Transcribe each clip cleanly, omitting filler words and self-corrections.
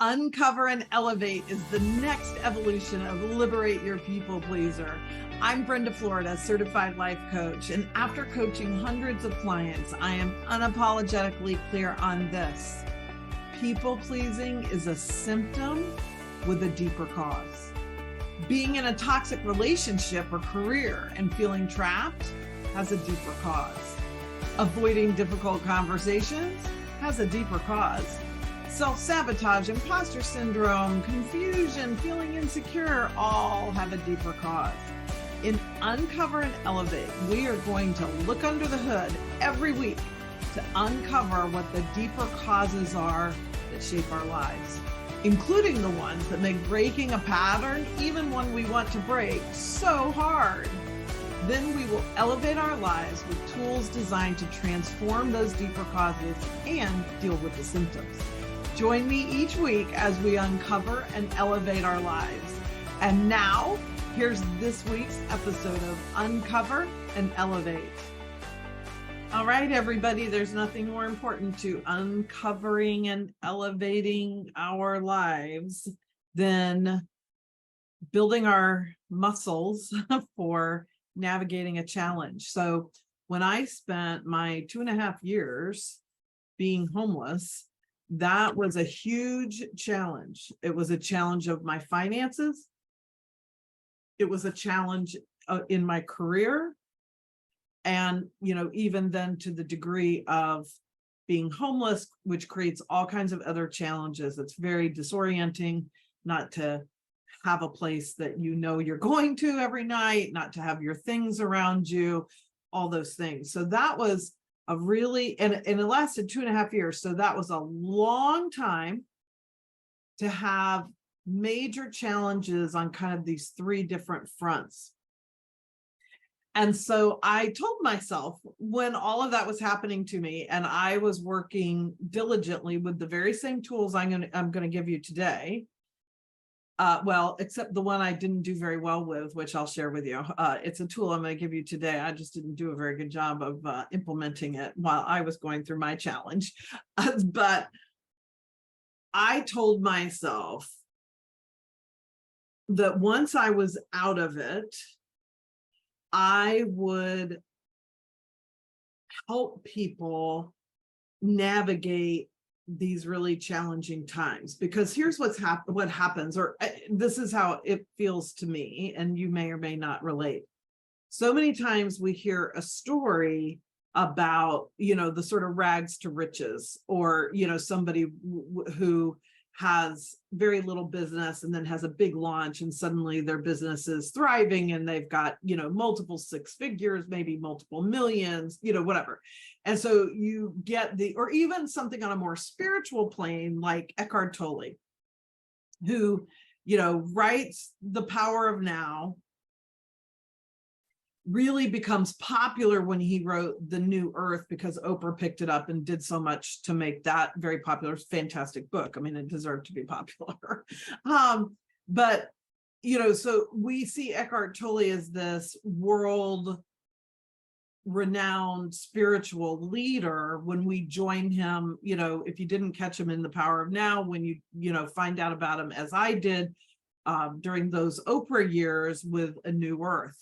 Uncover and Elevate is the next evolution of Liberate Your People Pleaser. I'm Brenda Florida, certified life coach, and after coaching hundreds of clients, I am unapologetically clear on this. People pleasing is a symptom with a deeper cause. Being in a toxic relationship or career and feeling trapped has a deeper cause. Avoiding difficult conversations has a deeper cause. Self-sabotage, imposter syndrome, confusion, feeling insecure, all have a deeper cause. In Uncover and Elevate, we are going to look under the hood every week to uncover what the deeper causes are that shape our lives, including the ones that make breaking a pattern, even one we want to break, so hard. Then we will elevate our lives with tools designed to transform those deeper causes and deal with the symptoms. Join me each week as we uncover and elevate our lives. And now, here's this week's episode of Uncover and Elevate. All right, everybody, there's nothing more important to uncovering and elevating our lives than building our muscles for navigating a challenge. So when I spent my 2.5 years being homeless, that was a huge challenge. It was a challenge of my finances. It was a challenge in my career. And, even then to the degree of being homeless, which creates all kinds of other challenges. It's very disorienting not to have a place that you're going to every night, not to have your things around you, all those things. So that was and it lasted 2.5 years. So that was a long time to have major challenges on kind of these 3 different fronts. And so I told myself when all of that was happening to me and I was working diligently with the very same tools I'm going to give you today, except the one I didn't do very well with, which I'll share with you. It's a tool I'm going to give you today. I just didn't do a very good job of implementing it while I was going through my challenge. But I told myself that once I was out of it, I would help people navigate these really challenging times, because here's what happens, or this is how it feels to me, and you may or may not relate. So many times we hear a story about, the sort of rags to riches, or, somebody who has very little business and then has a big launch and suddenly their business is thriving and they've got, multiple 6 figures, maybe multiple millions, whatever. And so you get or even something on a more spiritual plane, like Eckhart Tolle, who, writes The Power of Now, really becomes popular when he wrote The New Earth, because Oprah picked it up and did so much to make that very popular, fantastic book. I mean, it deserved to be popular. But, so we see Eckhart Tolle as this world renowned spiritual leader. When we join him, if you didn't catch him in The Power of Now, when you find out about him, as I did during those Oprah years with A New Earth,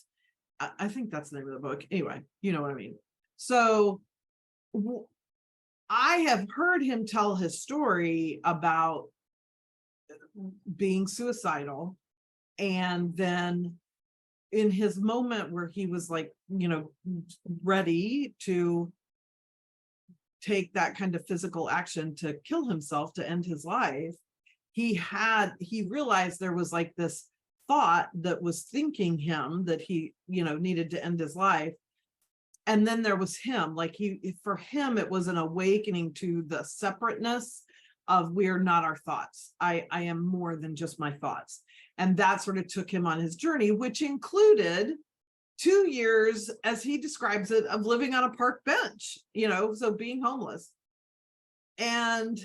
I think that's the name of the book. Anyway, you know what I mean. So I have heard him tell his story about being suicidal, and then in his moment where he was like, ready to take that kind of physical action to kill himself, to end his life, he realized there was like this thought that was thinking him that he, needed to end his life. And then there was him, for him, it was an awakening to the separateness of, we're not our thoughts. I am more than just my thoughts. And that sort of took him on his journey, which included 2 years, as he describes it, of living on a park bench, so being homeless. And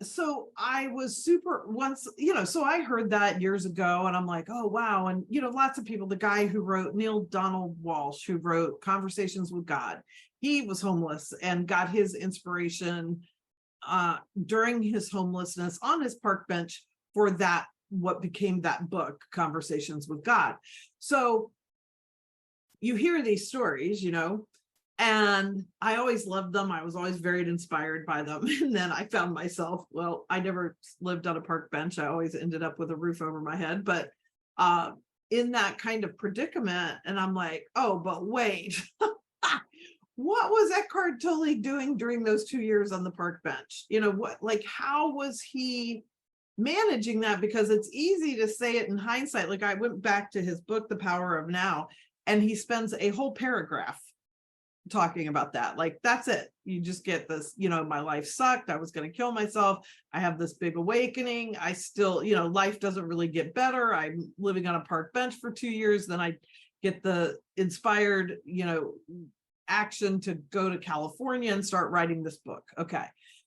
so I was so I heard that years ago, and I'm like, oh, wow. And, lots of people, the guy who wrote, Neil Donald Walsh, who wrote Conversations with God, he was homeless and got his inspiration during his homelessness on his park bench for that, what became that book, Conversations with God. So you hear these stories, and I always loved them. I was always very inspired by them. And then I found myself, well, I never lived on a park bench. I always ended up with a roof over my head, but in that kind of predicament. And I'm like, oh, but wait, what was Eckhart Tolle doing during those 2 years on the park bench? How was he managing that? Because it's easy to say it in hindsight. Like, I went back to his book, The Power of Now, and he spends a whole paragraph talking about that. Like, that's it. You just get this, my life sucked. I was going to kill myself. I have this big awakening. I still, life doesn't really get better. I'm living on a park bench for 2 years. Then I get the inspired, action to go to California and start writing this book. Okay.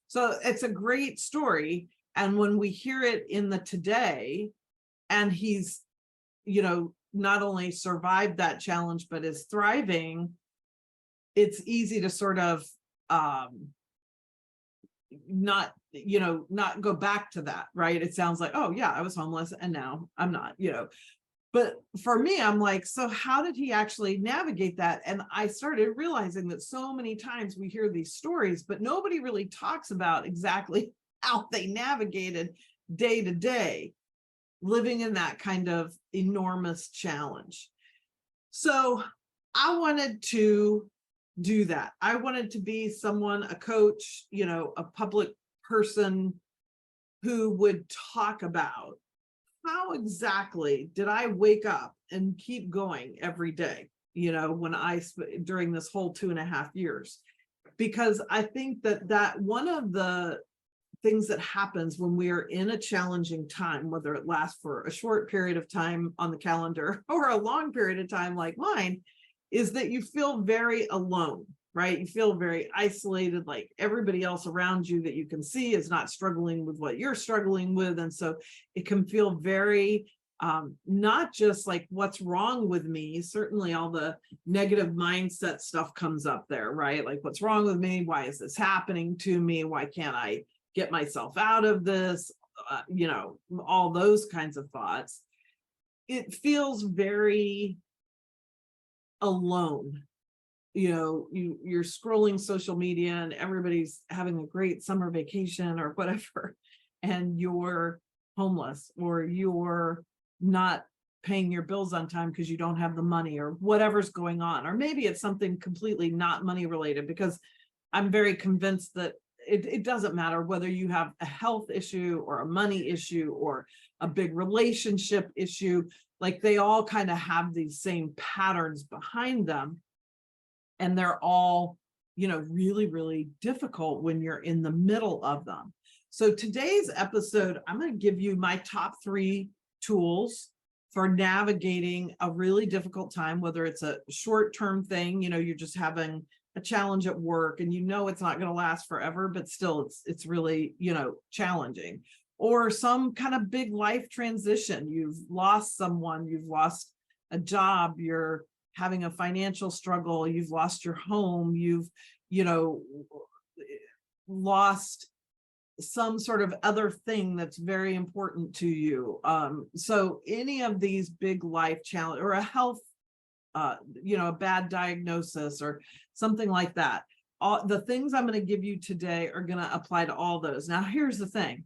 So it's a great story. And when we hear it in the today, and he's, not only survived that challenge, but is thriving, it's easy to sort of not go back to that, right? It sounds like, oh yeah, I was homeless and now I'm not, But for me, I'm like, so how did he actually navigate that? And I started realizing that so many times we hear these stories, but nobody really talks about exactly how they navigated day to day, living in that kind of enormous challenge. So I wanted to do that. I wanted to be someone, a coach, a public person who would talk about how exactly did I wake up and keep going every day, during this whole 2.5 years. Because I think that one of the things that happens when we are in a challenging time, whether it lasts for a short period of time on the calendar or a long period of time like mine, is that you feel very alone, right? You feel very isolated, like everybody else around you that you can see is not struggling with what you're struggling with. And so it can feel very, not just like what's wrong with me. Certainly all the negative mindset stuff comes up there, right? Like, what's wrong with me? Why is this happening to me? Why can't I get myself out of this? All those kinds of thoughts. It feels very alone. You're scrolling social media and everybody's having a great summer vacation or whatever, and you're homeless, or you're not paying your bills on time because you don't have the money, or whatever's going on. Or maybe it's something completely not money related, because I'm very convinced that it doesn't matter whether you have a health issue or a money issue or a big relationship issue. Like, they all kind of have these same patterns behind them. And they're all, really, really difficult when you're in the middle of them. So today's episode, I'm going to give you my top 3 tools for navigating a really difficult time, whether it's a short-term thing, you're just having a challenge at work and it's not going to last forever, but still it's really, challenging. Or some kind of big life transition. You've lost someone, you've lost a job, you're having a financial struggle, you've lost your home, you've, lost some sort of other thing that's very important to you. So any of these big life challenge, or a health, a bad diagnosis or something like that. All the things I'm going to give you today are going to apply to all those. Now, here's the thing.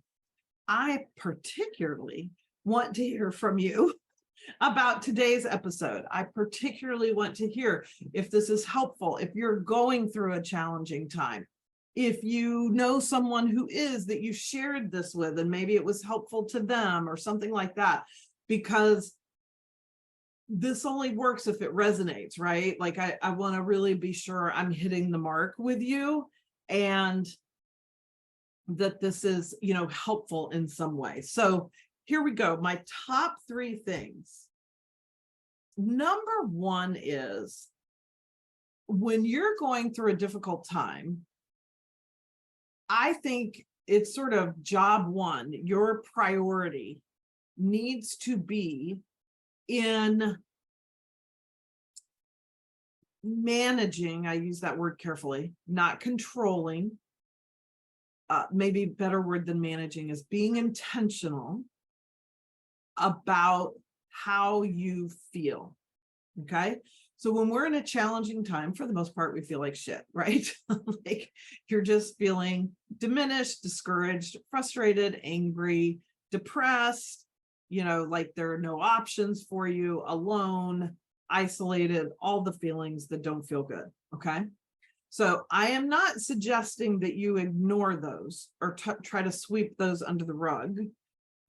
I particularly want to hear from you about today's episode. I particularly want to hear if this is helpful, if you're going through a challenging time, if you know someone who is, that you shared this with, and maybe it was helpful to them or something like that, because this only works if it resonates, right? Like, I want to really be sure I'm hitting the mark with you, and that this is, helpful in some way. So here we go. My top 3 things. Number 1 is, when you're going through a difficult time, I think it's sort of job 1, your priority needs to be in managing, I use that word carefully, not controlling, maybe better word than managing is being intentional about how you feel. Okay. So when we're in a challenging time, for the most part, we feel like shit, right? Like you're just feeling diminished, discouraged, frustrated, angry, depressed, like there are no options for you, alone, isolated, all the feelings that don't feel good. Okay. So I am not suggesting that you ignore those or try to sweep those under the rug,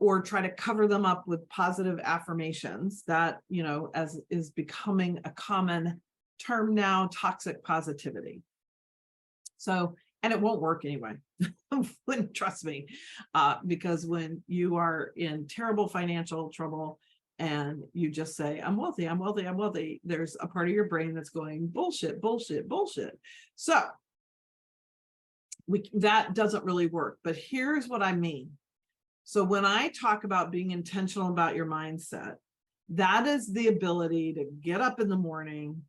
or try to cover them up with positive affirmations that, as is becoming a common term now, toxic positivity. So, and it won't work anyway. Trust me, because when you are in terrible financial trouble and you just say, I'm wealthy, I'm wealthy, I'm wealthy, there's a part of your brain that's going, bullshit, bullshit, bullshit. So that doesn't really work. But here's what I mean. So when I talk about being intentional about your mindset, that is the ability to get up in the morning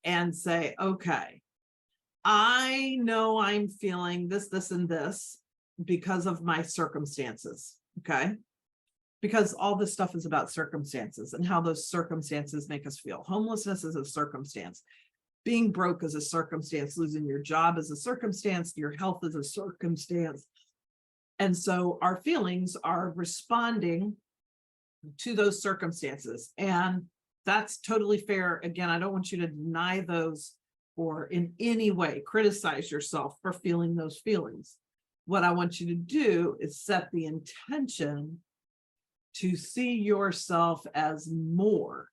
and say, okay, I know I'm feeling this, this, and this because of my circumstances. Okay. Because all this stuff is about circumstances and how those circumstances make us feel. Homelessness is a circumstance. Being broke is a circumstance. Losing your job is a circumstance. Your health is a circumstance. And so our feelings are responding to those circumstances. And that's totally fair. Again, I don't want you to deny those or in any way criticize yourself for feeling those feelings. What I want you to do is set the intention to see yourself as more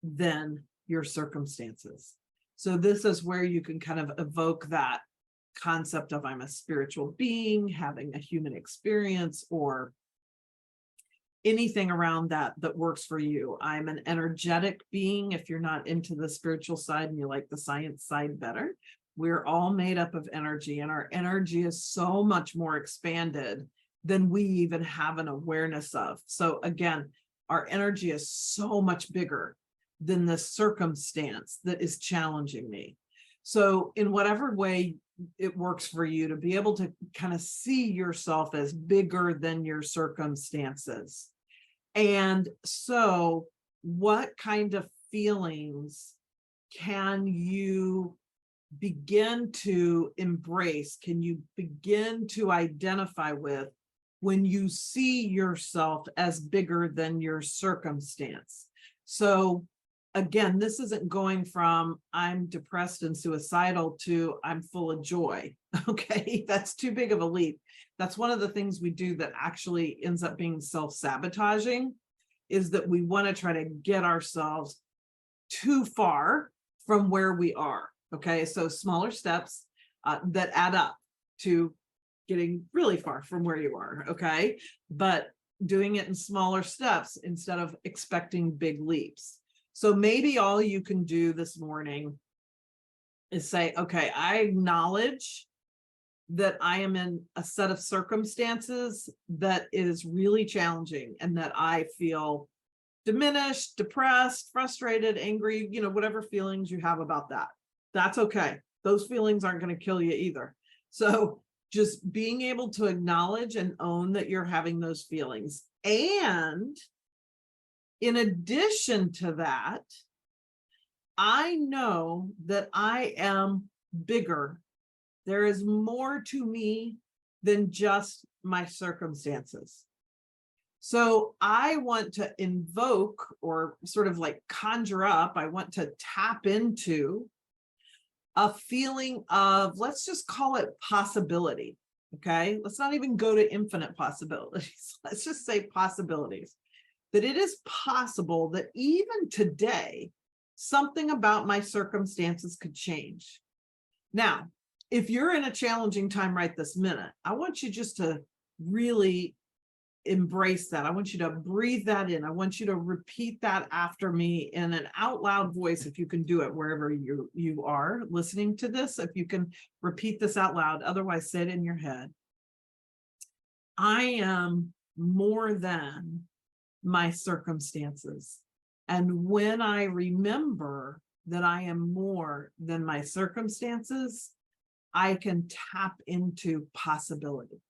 than your circumstances. So this is where you can kind of evoke that concept of I'm a spiritual being having a human experience, or anything around that works for you. I'm an energetic being. If you're not into the spiritual side and you like the science side better, we're all made up of energy, and our energy is so much more expanded than we even have an awareness of. So again, our energy is so much bigger than the circumstance that is challenging me. So in whatever way it works for you, to be able to kind of see yourself as bigger than your circumstances. And so what kind of feelings can you begin to embrace? Can you begin to identify with when you see yourself as bigger than your circumstance? So again, this isn't going from I'm depressed and suicidal to I'm full of joy. Okay, that's too big of a leap. That's one of the things we do that actually ends up being self-sabotaging, is that we want to try to get ourselves too far from where we are. Okay, so smaller steps that add up to getting really far from where you are. Okay, but doing it in smaller steps instead of expecting big leaps. So maybe all you can do this morning is say, okay, I acknowledge that I am in a set of circumstances that is really challenging and that I feel diminished, depressed, frustrated, angry, whatever feelings you have about that. That's okay. Those feelings aren't going to kill you either. So just being able to acknowledge and own that you're having those feelings. And in addition to that, I know that I am bigger. There is more to me than just my circumstances. So I want to invoke, or sort of like conjure up, I want to tap into a feeling of, let's just call it possibility. Okay, let's not even go to infinite possibilities. Let's just say possibilities. That it is possible that even today, something about my circumstances could change. Now, if you're in a challenging time right this minute, I want you just to really embrace that. I want you to breathe that in. I want you to repeat that after me in an out loud voice, if you can do it wherever you are listening to this. If you can repeat this out loud, otherwise say it in your head. I am more than my circumstances. And when I remember that I am more than my circumstances, I can tap into possibility.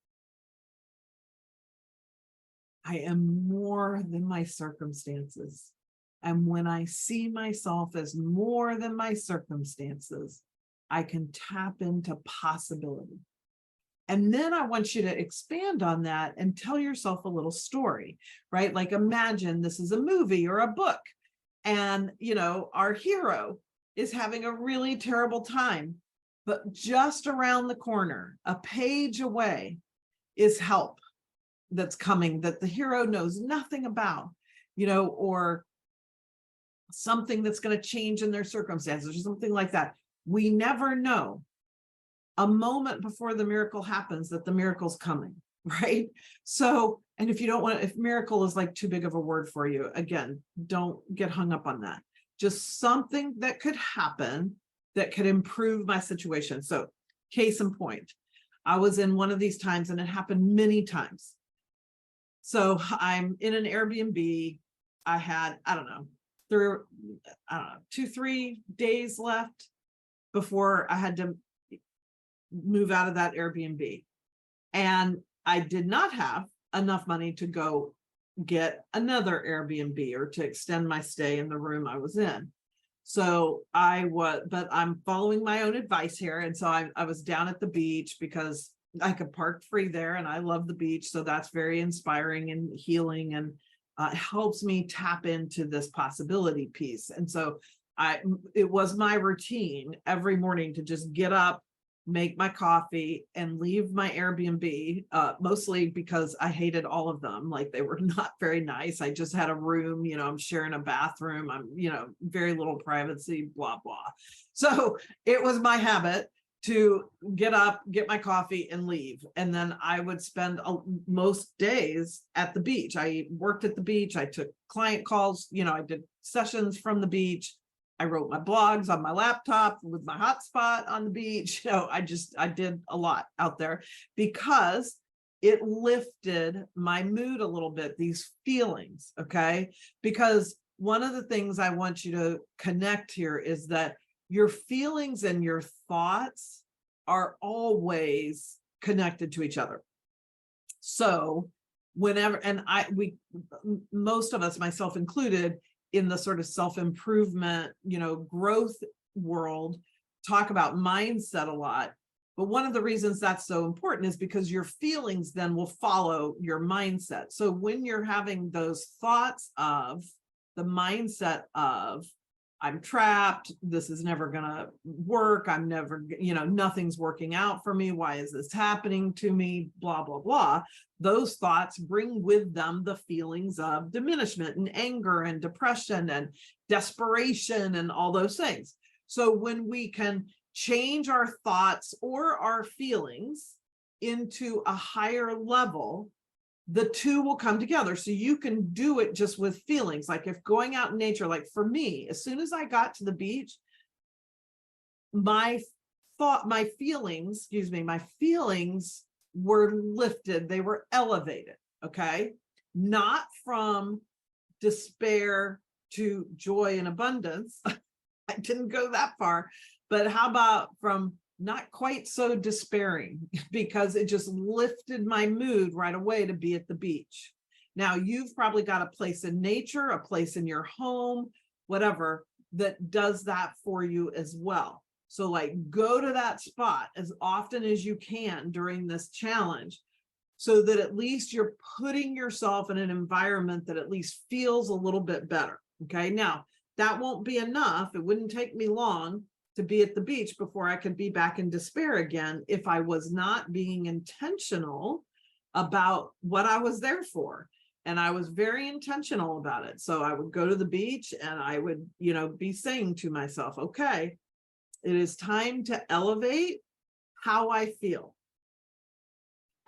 I am more than my circumstances. And when I see myself as more than my circumstances, I can tap into possibility. And then I want you to expand on that and tell yourself a little story, right? Like imagine this is a movie or a book, and our hero is having a really terrible time, but just around the corner, a page away, is help that's coming that the hero knows nothing about, or something that's going to change in their circumstances or something like that. We never know a moment before the miracle happens that the miracle's coming, right? So, and if you don't want, if miracle is like too big of a word for you, again, don't get hung up on that. Just something that could happen that could improve my situation. So case in point, I was in one of these times, and it happened many times. So I'm in an Airbnb. I had, I don't know, 2-3 days left before I had to move out of that Airbnb. And I did not have enough money to go get another Airbnb or to extend my stay in the room I was in. So but I'm following my own advice here. And so I was down at the beach because I could park free there, and I love the beach. So that's very inspiring and healing, and helps me tap into this possibility piece. And so it was my routine every morning to just get up, make my coffee, and leave my Airbnb, mostly because I hated all of them. Like, they were not very nice. I just had a room, I'm sharing a bathroom. I'm, very little privacy, blah, blah. So it was my habit to get up, get my coffee, and leave. And then I would spend most days at the beach. I worked at the beach. I took client calls. I did sessions from the beach. I wrote my blogs on my laptop with my hotspot on the beach. I did a lot out there because it lifted my mood a little bit, these feelings. Okay. Because one of the things I want you to connect here is that your feelings and your thoughts are always connected to each other. So whenever, and most of us, myself included, in the sort of self-improvement, growth world, talk about mindset a lot. But one of the reasons that's so important is because your feelings then will follow your mindset. So when you're having those thoughts of the mindset of, I'm trapped, this is never gonna work, I'm never, nothing's working out for me, why is this happening to me, blah, blah, blah. Those thoughts bring with them the feelings of diminishment and anger and depression and desperation and all those things. So when we can change our thoughts or our feelings into a higher level, the two will come together. So you can do it just with feelings. Like if going out in nature, like for me, as soon as I got to the beach, my feelings were lifted. They were elevated. Okay. Not from despair to joy and abundance. I didn't go that far, but how about from not quite so despairing, because it just lifted my mood right away to be at the beach. Now you've probably got a place in nature, a place in your home, whatever, that does that for you as well. So like, go to that spot as often as you can during this challenge, so that at least you're putting yourself in an environment that at least feels a little bit better. Okay. Now that won't be enough. It wouldn't take me long to be at the beach before I could be back in despair again if I was not being intentional about what I was there for. And I was very intentional about it. So I would go to the beach and I would, be saying to myself, okay, it is time to elevate how I feel.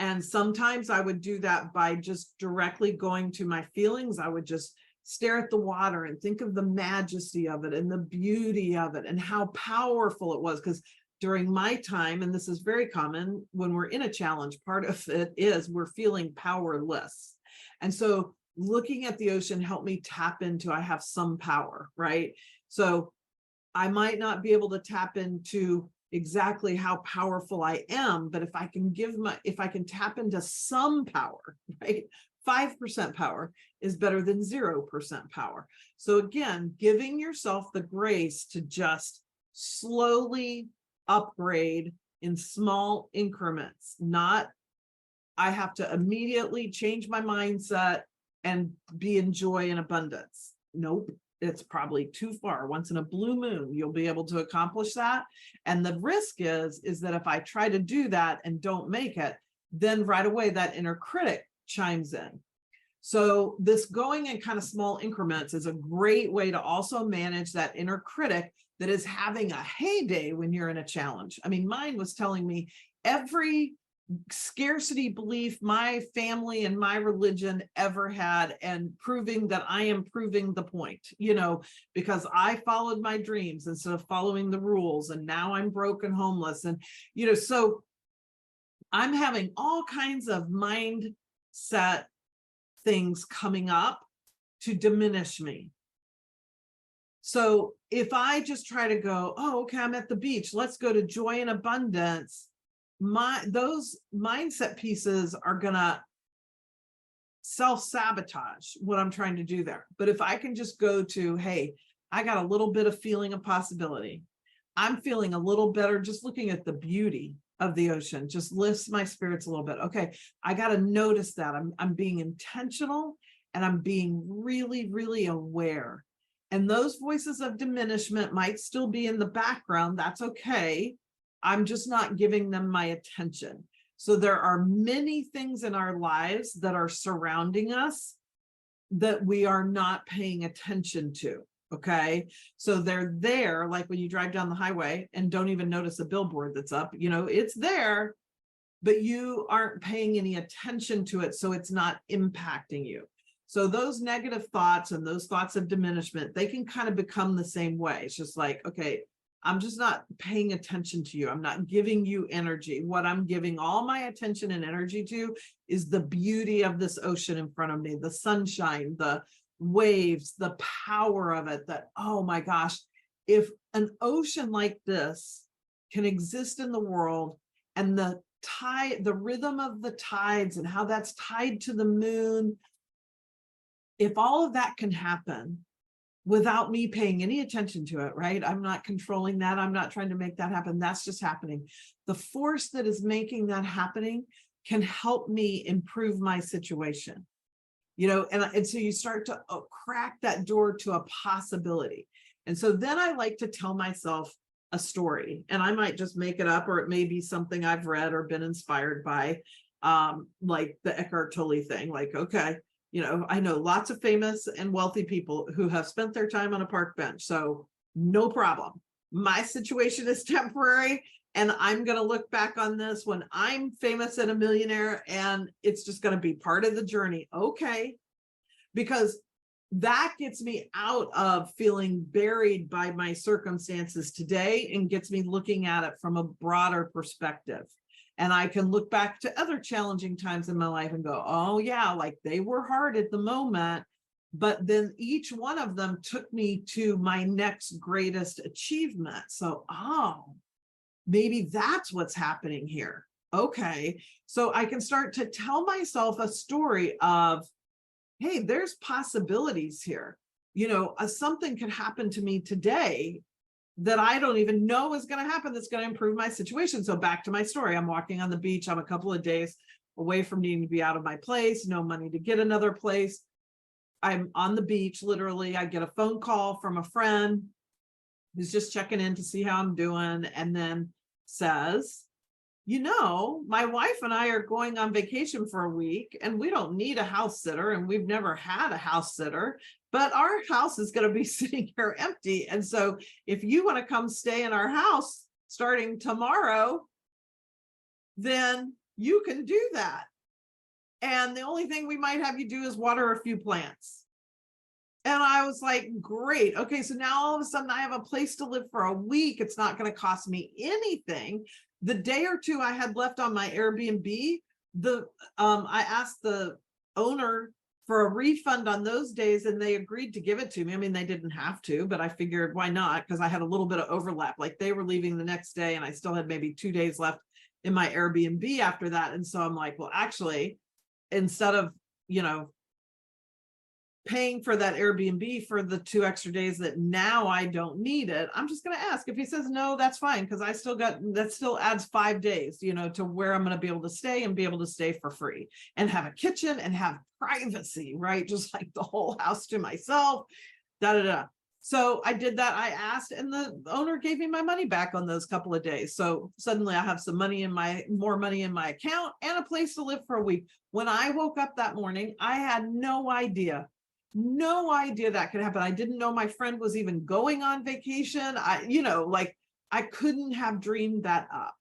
And sometimes I would do that by just directly going to my feelings. I would just stare at the water and think of the majesty of it and the beauty of it and how powerful it was. Because during my time, and this is very common when we're in a challenge, part of it is we're feeling powerless. And so looking at the ocean helped me tap into, I have some power, right? So I might not be able to tap into exactly how powerful I am. But if I can tap into some power, right? 5% power is better than 0% power. So again, giving yourself the grace to just slowly upgrade in small increments, not I have to immediately change my mindset and be in joy and abundance. Nope, it's probably too far. Once in a blue moon, you'll be able to accomplish that. And the risk is that if I try to do that and don't make it, then right away that inner critic chimes in. So this going in kind of small increments is a great way to also manage that inner critic that is having a heyday when you're in a challenge. I mean, mine was telling me every scarcity belief my family and my religion ever had, and proving that I am proving the point, because I followed my dreams instead of following the rules, and now I'm broke and homeless. And, so I'm having all kinds of mindset things coming up to diminish me. So if I just try to go, oh, okay, I'm at the beach, let's go to joy and abundance, those mindset pieces are gonna self-sabotage what I'm trying to do there. But if I can just go to, hey, I got a little bit of feeling of possibility. I'm feeling a little better just looking at the beauty of the ocean, just lifts my spirits a little bit. Okay, I got to notice that I'm being intentional, and I'm being really, really aware. And those voices of diminishment might still be in the background. That's okay. I'm just not giving them my attention. So there are many things in our lives that are surrounding us that we are not paying attention to. Okay. So they're there, like when you drive down the highway and don't even notice a billboard that's up, it's there, but you aren't paying any attention to it. So it's not impacting you. So those negative thoughts and those thoughts of diminishment, they can kind of become the same way. It's just like, okay, I'm just not paying attention to you. I'm not giving you energy. What I'm giving all my attention and energy to is the beauty of this ocean in front of me, the sunshine, the waves, the power of it. That, oh my gosh, if an ocean like this can exist in the world, and the rhythm of the tides and how that's tied to the moon, if all of that can happen without me paying any attention to it, right? I'm not controlling that. I'm not trying to make that happen. That's just happening. The force that is making that happening can help me improve my situation, and so you start to crack that door to a possibility. And so then I like to tell myself a story, and I might just make it up, or it may be something I've read or been inspired by, like the Eckhart Tolle thing. Like, okay, I know lots of famous and wealthy people who have spent their time on a park bench. So no problem. My situation is temporary, and I'm going to look back on this when I'm famous and a millionaire, and it's just going to be part of the journey. Okay. Because that gets me out of feeling buried by my circumstances today and gets me looking at it from a broader perspective. And I can look back to other challenging times in my life and go, oh yeah, like they were hard at the moment, but then each one of them took me to my next greatest achievement. So, maybe that's what's happening here. Okay. So I can start to tell myself a story of, hey, there's possibilities here. Something could happen to me today that I don't even know is going to happen that's going to improve my situation. So back to my story, I'm walking on the beach. I'm a couple of days away from needing to be out of my place, no money to get another place. I'm on the beach, literally. I get a phone call from a friend who's just checking in to see how I'm doing, and then says, my wife and I are going on vacation for a week, and we don't need a house sitter, and we've never had a house sitter, but our house is going to be sitting here empty. And so if you want to come stay in our house starting tomorrow, then you can do that. And the only thing we might have you do is water a few plants. And I was like, great. Okay, so now all of a sudden I have a place to live for a week. It's not going to cost me anything. The day or two I had left on my Airbnb, I asked the owner for a refund on those days, and they agreed to give it to me. I mean, they didn't have to, but I figured why not? Because I had a little bit of overlap. Like they were leaving the next day and I still had maybe 2 days left in my Airbnb after that. And so I'm like, well, actually, instead of, paying for that Airbnb for the 2 extra days that now I don't need it, I'm just going to ask. If he says no, that's fine, because I still got, that still adds 5 days, to where I'm going to be able to stay and be able to stay for free and have a kitchen and have privacy, right? Just like the whole house to myself, da da da. So I did that. I asked, and the owner gave me my money back on those couple of days. So suddenly I have some money in more money in my account and a place to live for a week. When I woke up that morning, I had no idea that could happen. I didn't know my friend was even going on vacation. I couldn't have dreamed that up.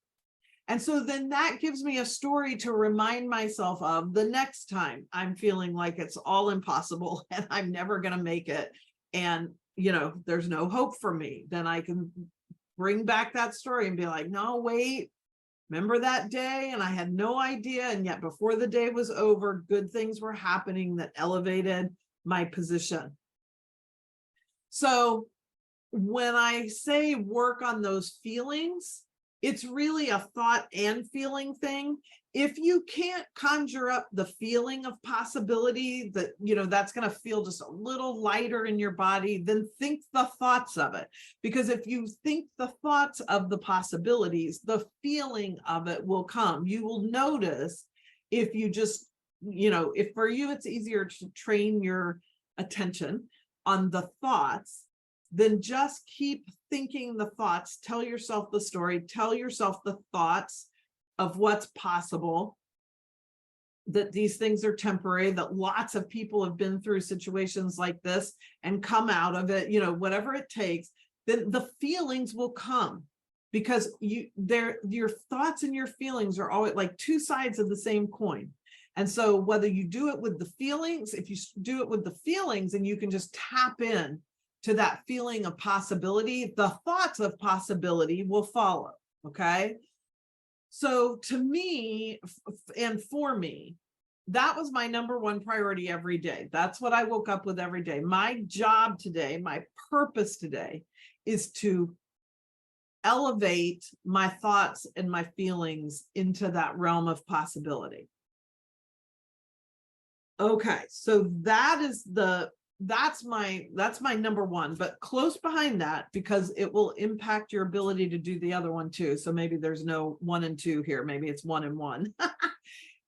And so then that gives me a story to remind myself of the next time I'm feeling like it's all impossible and I'm never going to make it. And, there's no hope for me. Then I can bring back that story and be like, no, wait, remember that day? And I had no idea. And yet before the day was over, good things were happening that elevated my position. So when I say work on those feelings, it's really a thought and feeling thing. If you can't conjure up the feeling of possibility that, that's going to feel just a little lighter in your body, then think the thoughts of it. Because if you think the thoughts of the possibilities, the feeling of it will come. You will notice if you just, if for you it's easier to train your attention on the thoughts, then just keep thinking the thoughts. Tell yourself the story, tell yourself the thoughts of what's possible, that these things are temporary, that lots of people have been through situations like this and come out of it, whatever it takes, then the feelings will come, because your thoughts and your feelings are always like two sides of the same coin. And so whether you do it with the feelings, if you do it with the feelings and you can just tap in to that feeling of possibility, the thoughts of possibility will follow. Okay. So to me, and for me, that was my number one priority every day. That's what I woke up with every day. My job today, my purpose today is to elevate my thoughts and my feelings into that realm of possibility. Okay, so that's my number one, but close behind that, because it will impact your ability to do the other one too. So maybe there's no 1 and 2 here. Maybe it's 1 and 1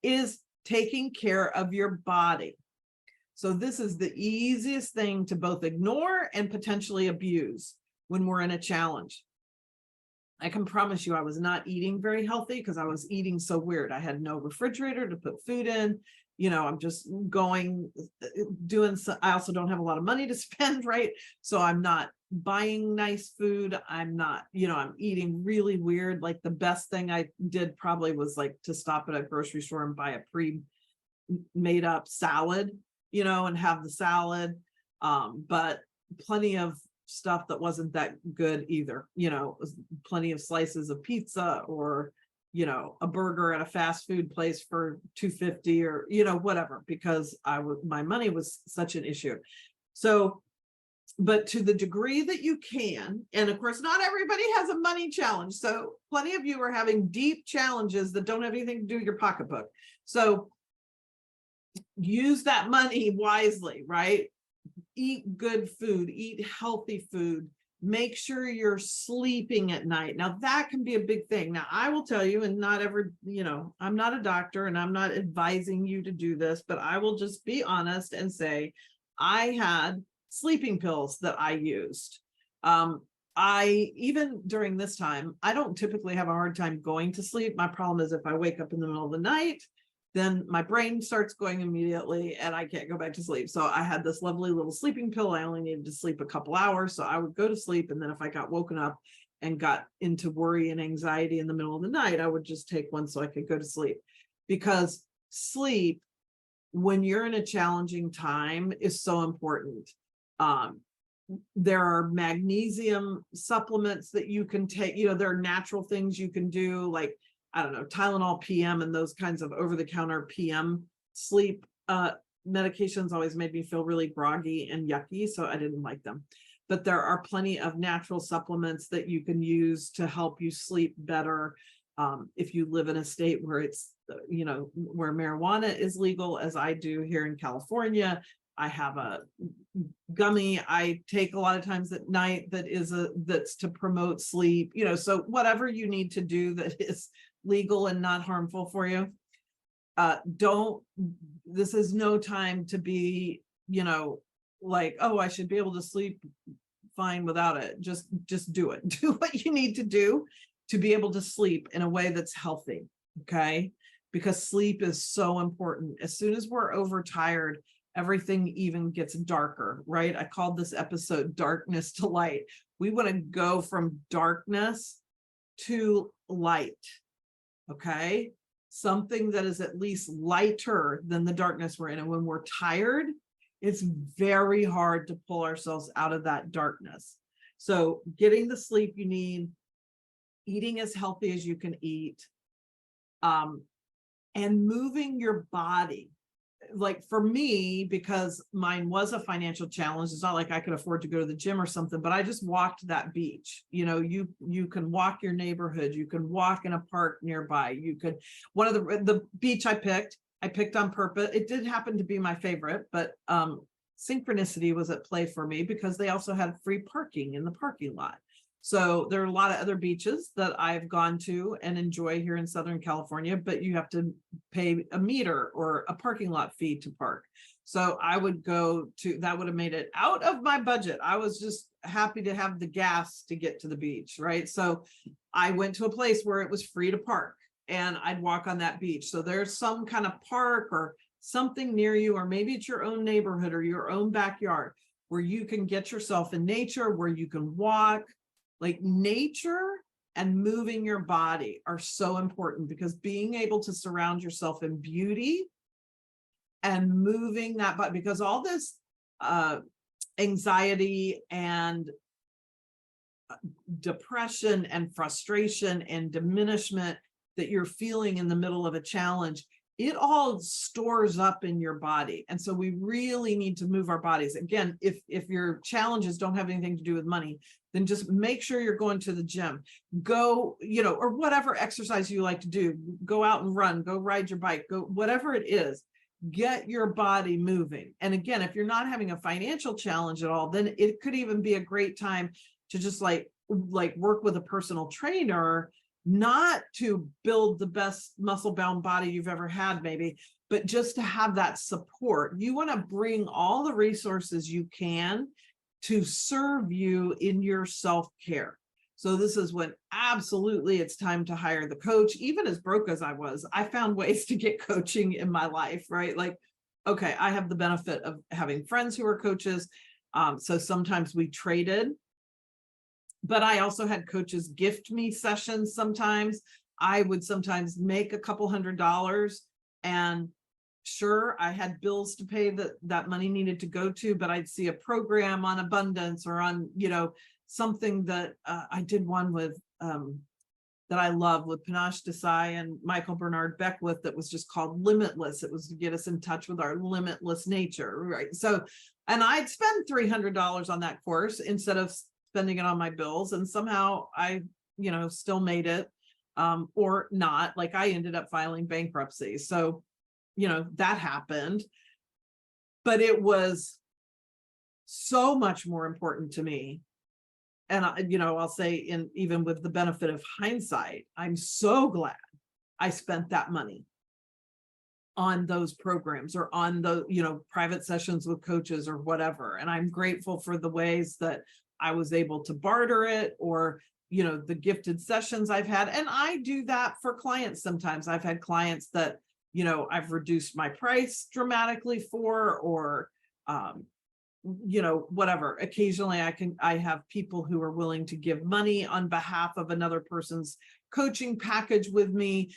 is taking care of your body. So this is the easiest thing to both ignore and potentially abuse when we're in a challenge. I can promise you I was not eating very healthy because I was eating so weird. I had no refrigerator to put food in. I'm just I also don't have a lot of money to spend, right? So I'm not buying nice food. I'm not, I'm eating really weird. Like the best thing I did probably was like to stop at a grocery store and buy a pre-made up salad, and have the salad. But plenty of stuff that wasn't that good either, plenty of slices of pizza or a burger at a fast food place for $2.50 or whatever, because my money was such an issue. So, but to the degree that you can, and of course not everybody has a money challenge, so plenty of you are having deep challenges that don't have anything to do with your pocketbook. So use that money wisely, right? Eat good food, eat healthy food. Make sure you're sleeping at night. Now that can be a big thing. Now I will tell you, and not every, I'm not a doctor and I'm not advising you to do this, but I will just be honest and say I had sleeping pills that I used. Even during this time, I don't typically have a hard time going to sleep. My problem is if I wake up in the middle of the night, then my brain starts going immediately and I can't go back to sleep. So I had this lovely little sleeping pill. I only needed to sleep a couple hours. So I would go to sleep. And then if I got woken up and got into worry and anxiety in the middle of the night, I would just take one so I could go to sleep. Because sleep, when you're in a challenging time, is so important. There are magnesium supplements that you can take, there are natural things you can do, like I don't know, Tylenol PM and those kinds of over-the-counter PM sleep medications always made me feel really groggy and yucky, so I didn't like them. But there are plenty of natural supplements that you can use to help you sleep better. If you live in a state where it's, where marijuana is legal, as I do here in California, I have a gummy I take a lot of times at night that's to promote sleep, so whatever you need to do that is legal and not harmful for you. This is no time to be, like, oh, I should be able to sleep fine without it. Just do it. Do what you need to do to be able to sleep in a way that's healthy. Okay. Because sleep is so important. As soon as we're overtired, everything even gets darker, right? I called this episode Darkness to Light. We want to go from darkness to light. Okay. Something that is at least lighter than the darkness we're in. And when we're tired, it's very hard to pull ourselves out of that darkness. So getting the sleep you need, eating as healthy as you can eat, and moving your body. Like for me, because mine was a financial challenge, it's not like I could afford to go to the gym or something, but I just walked that beach. You can walk your neighborhood, you can walk in a park nearby. One of the beach I picked on purpose. It did happen to be my favorite, but synchronicity was at play for me because they also had free parking in the parking lot. So there are a lot of other beaches that I've gone to and enjoy here in Southern California, but you have to pay a meter or a parking lot fee to park. So I would go to, that would have made it out of my budget. I was just happy to have the gas to get to the beach, right? So I went to a place where it was free to park and I'd walk on that beach. So there's some kind of park or something near you, or maybe it's your own neighborhood or your own backyard where you can get yourself in nature, where you can walk. Like nature and moving your body are so important, because being able to surround yourself in beauty and moving that body, because all this anxiety and depression and frustration and diminishment that you're feeling in the middle of a challenge, it all stores up in your body. And so we really need to move our bodies. Again, if your challenges don't have anything to do with money, then just make sure you're going to the gym. Go, or whatever exercise you like to do. Go out and run, go ride your bike, go, whatever it is, get your body moving. And again, if you're not having a financial challenge at all, then it could even be a great time to just like work with a personal trainer, not to build the best muscle bound body you've ever had, maybe, but just to have that support. You want to bring all the resources you can to serve you in your self-care. So this is when absolutely it's time to hire the coach. Even as broke as I was, I found ways to get coaching in my life, right? Like, okay, I have the benefit of having friends who are coaches. So sometimes we traded. But I also had coaches gift me sessions. Sometimes I would sometimes make a couple $100, and sure, I had bills to pay that money needed to go to, but I'd see a program on abundance or on, something that I did one with that I love with Panache Desai and Michael Bernard Beckwith that was just called Limitless. It was to get us in touch with our limitless nature, right? So, and I'd spend $300 on that course instead of spending it on my bills, and somehow I, still made it, or not. Like I ended up filing bankruptcy. So, that happened, but it was so much more important to me. And I'll say, even with the benefit of hindsight, I'm so glad I spent that money on those programs or on the, private sessions with coaches or whatever. And I'm grateful for the ways that I was able to barter it, or, the gifted sessions I've had. And I do that for clients. Sometimes I've had clients that, I've reduced my price dramatically for, or, whatever. Occasionally I have people who are willing to give money on behalf of another person's coaching package with me,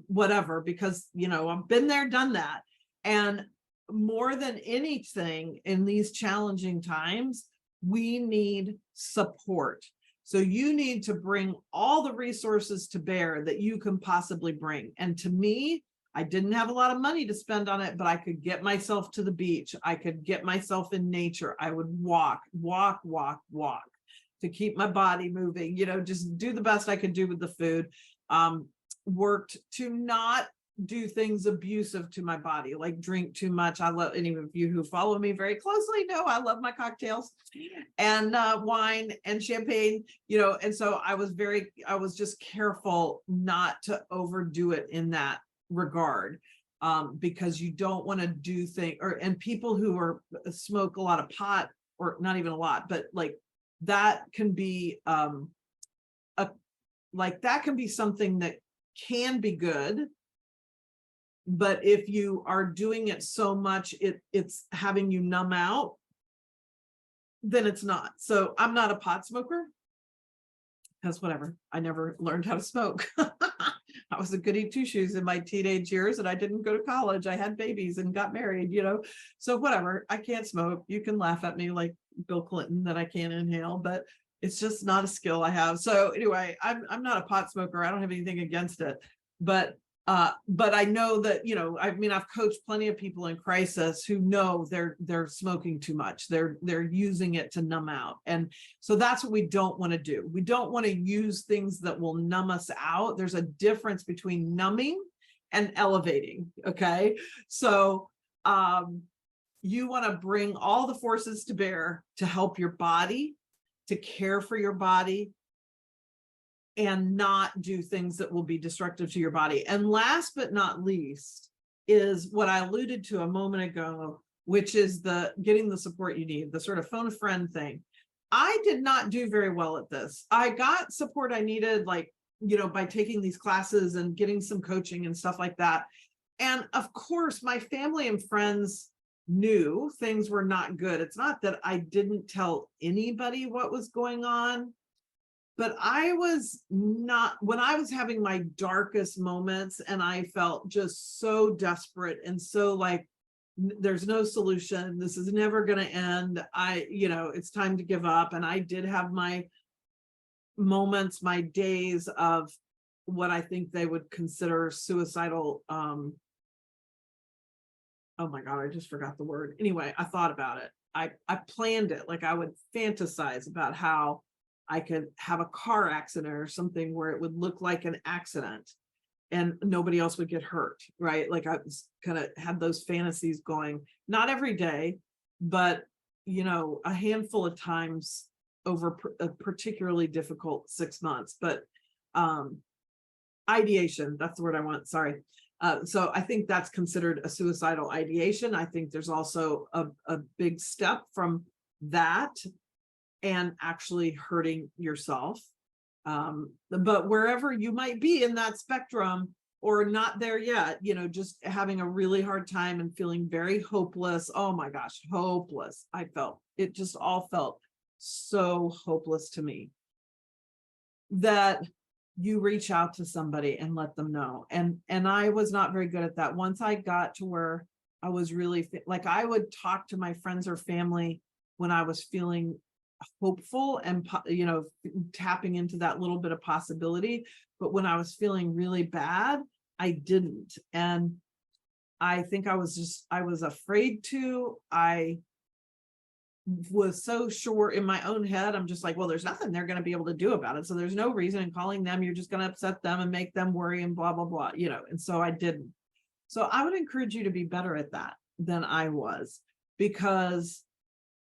whatever, because, I've been there, done that. And more than anything in these challenging times, we need support. So you need to bring all the resources to bear that you can possibly bring. And to me, I didn't have a lot of money to spend on it, but I could get myself to the beach. I could get myself in nature. I would walk to keep my body moving, just do the best I could do with the food. Worked to not do things abusive to my body, like drink too much. I love, any of you who follow me very closely know I love my cocktails and wine and champagne, and so I was just careful not to overdo it in that regard, because you don't want to do things, and people who smoke a lot of pot, or not even a lot, but like that can be that can be something that can be good. But if you are doing it so much, it's having you numb out, then it's not. So I'm not a pot smoker, because whatever, I never learned how to smoke. I was a goody two shoes in my teenage years, and I didn't go to college. I had babies and got married, so whatever, I can't smoke. You can laugh at me like Bill Clinton that I can't inhale, but it's just not a skill I have. So anyway, I'm not a pot smoker. I don't have anything against it, but I know that, I've coached plenty of people in crisis who know they're smoking too much. They're using it to numb out. And so that's what we don't want to do. We don't want to use things that will numb us out. There's a difference between numbing and elevating. Okay. So, you want to bring all the forces to bear to help your body, to care for your body, and not do things that will be destructive to your body. And last but not least is what I alluded to a moment ago, which is getting the support you need, the sort of phone a friend thing. I did not do very well at this. I got support I needed, by taking these classes and getting some coaching and stuff like that. And of course, my family and friends knew things were not good. It's not that I didn't tell anybody what was going on, but I was not, when I was having my darkest moments and I felt just so desperate and so like, there's no solution, this is never going to end, it's time to give up. And I did have my moments, my days of what I think they would consider suicidal. Oh my God, I just forgot the word. Anyway, I thought about it. I planned it. Like I would fantasize about how I could have a car accident or something where it would look like an accident and nobody else would get hurt, right? Like I was kind of had those fantasies going, not every day, but a handful of times over a particularly difficult 6 months. But ideation, that's the word I want, sorry. So I think that's considered a suicidal ideation. I think there's also a big step from that and actually hurting yourself. But wherever you might be in that spectrum or not there yet, just having a really hard time and feeling very hopeless. Oh my gosh, hopeless. It just all felt so hopeless to me, that you reach out to somebody and let them know. And I was not very good at that. Once I got to where I was really like, I would talk to my friends or family when I was feeling hopeful and, tapping into that little bit of possibility. But when I was feeling really bad, I didn't. And I think I was afraid to. I was so sure in my own head, I'm just like, well, there's nothing they're going to be able to do about it. So there's no reason in calling them. You're just going to upset them and make them worry and blah, blah, blah, and so I didn't. So I would encourage you to be better at that than I was, because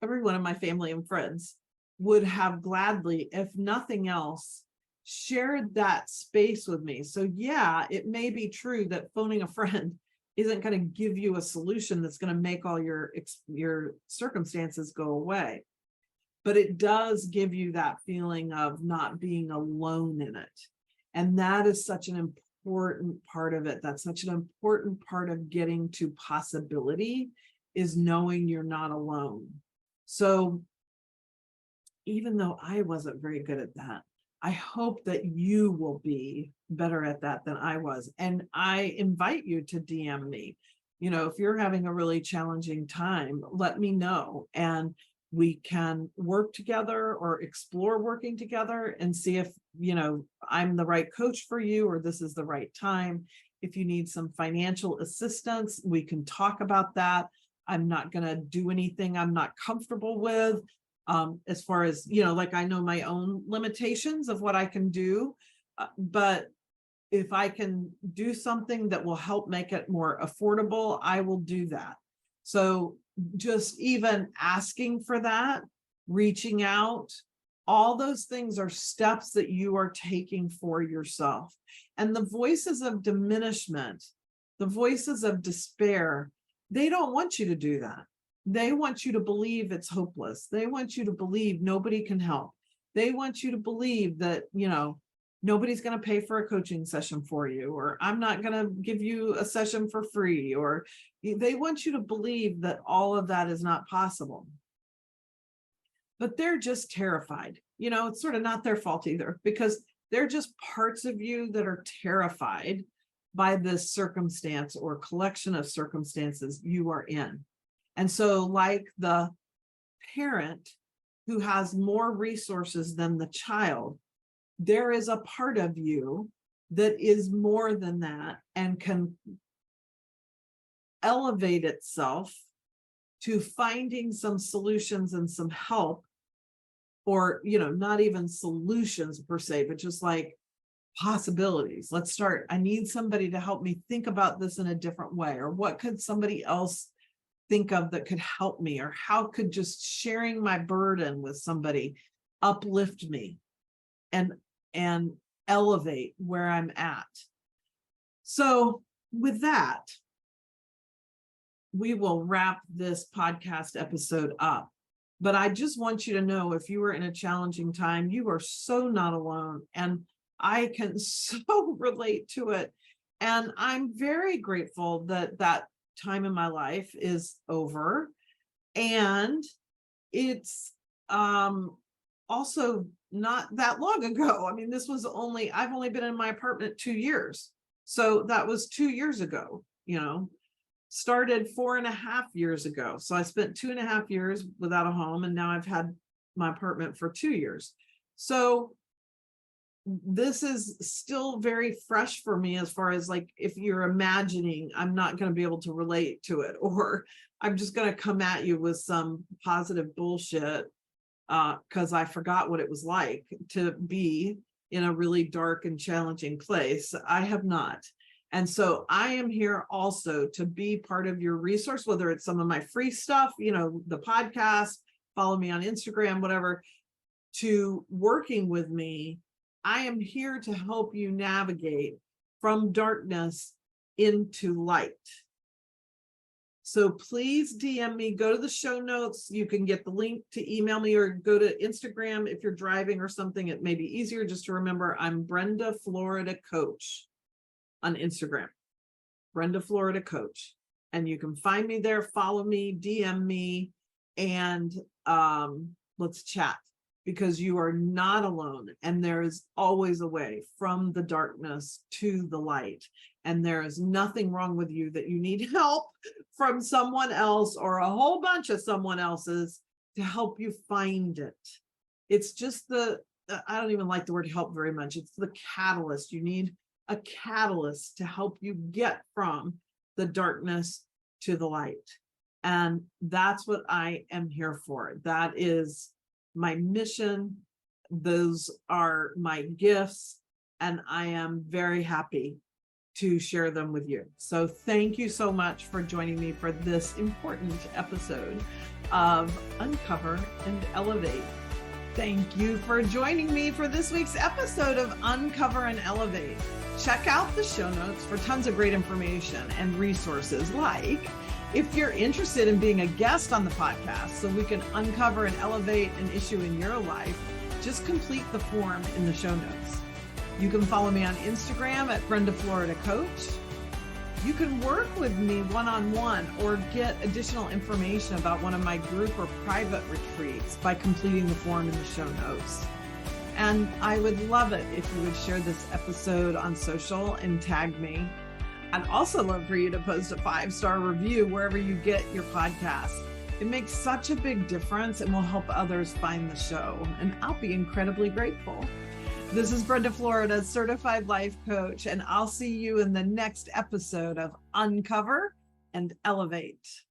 every one of my family and friends would have gladly, if nothing else, shared that space with me. So yeah, it may be true that phoning a friend isn't going to give you a solution that's going to make all your circumstances go away. But it does give you that feeling of not being alone in it. And that is such an important part of it. That's such an important part of getting to possibility, is knowing you're not alone. So even though I wasn't very good at that, I hope that you will be better at that than I was. And I invite you to DM me. If you're having a really challenging time, let me know. And we can work together or explore working together and see if, I'm the right coach for you, or this is the right time. If you need some financial assistance, we can talk about that. I'm not going to do anything I'm not comfortable with. As far as, like I know my own limitations of what I can do, but if I can do something that will help make it more affordable, I will do that. So just even asking for that, reaching out, all those things are steps that you are taking for yourself. And the voices of diminishment, the voices of despair, they don't want you to do that. They want you to believe it's hopeless. They want you to believe nobody can help. They want you to believe that, nobody's going to pay for a coaching session for you, or I'm not going to give you a session for free, or they want you to believe that all of that is not possible. But they're just terrified. It's sort of not their fault either, because they're just parts of you that are terrified by this circumstance or collection of circumstances you are in. And so, like the parent who has more resources than the child, there is a part of you that is more than that and can elevate itself to finding some solutions and some help, or, not even solutions per se, but just like possibilities. Let's start. I need somebody to help me think about this in a different way, or what could somebody else think of that could help me, or how could just sharing my burden with somebody uplift me and elevate where I'm at. So with that, we will wrap this podcast episode up. But I just want you to know, if you are in a challenging time, you are so not alone. And I can so relate to it. And I'm very grateful that that time in my life is over. And it's also not that long ago. I mean, I've only been in my apartment 2 years. So that was 2 years ago, started 4.5 years ago. So I spent 2.5 years without a home, and now I've had my apartment for 2 years. So this is still very fresh for me, as far as like, if you're imagining I'm not going to be able to relate to it, or I'm just going to come at you with some positive bullshit because I forgot what it was like to be in a really dark and challenging place. I have not. And so I am here also to be part of your resource, whether it's some of my free stuff, the podcast, follow me on Instagram, whatever, to working with me. I am here to help you navigate from darkness into light. So please DM me, go to the show notes. You can get the link to email me, or go to Instagram. If you're driving or something, it may be easier just to remember I'm Brenda Florida Coach on Instagram, Brenda Florida Coach. And you can find me there, follow me, DM me, and let's chat, because you are not alone. And there is always a way from the darkness to the light. And there is nothing wrong with you that you need help from someone else or a whole bunch of someone else's to help you find it. It's just I don't even like the word help very much. It's the catalyst. You need a catalyst to help you get from the darkness to the light. And that's what I am here for. That is my mission. Those are my gifts, and I am very happy to share them with you. So thank you so much for joining me for this important episode of Uncover and Elevate. Thank you for joining me for this week's episode of Uncover and Elevate. Check out the show notes for tons of great information and resources, like if you're interested in being a guest on the podcast so we can uncover and elevate an issue in your life, just complete the form in the show notes. You can follow me on Instagram at Brenda Florida Coach. You can work with me one-on-one or get additional information about one of my group or private retreats by completing the form in the show notes. And I would love it if you would share this episode on social and tag me. I'd also love for you to post a 5-star review wherever you get your podcast. It makes such a big difference and will help others find the show, and I'll be incredibly grateful. This is Brenda Florida, certified life coach, and I'll see you in the next episode of Uncover and Elevate.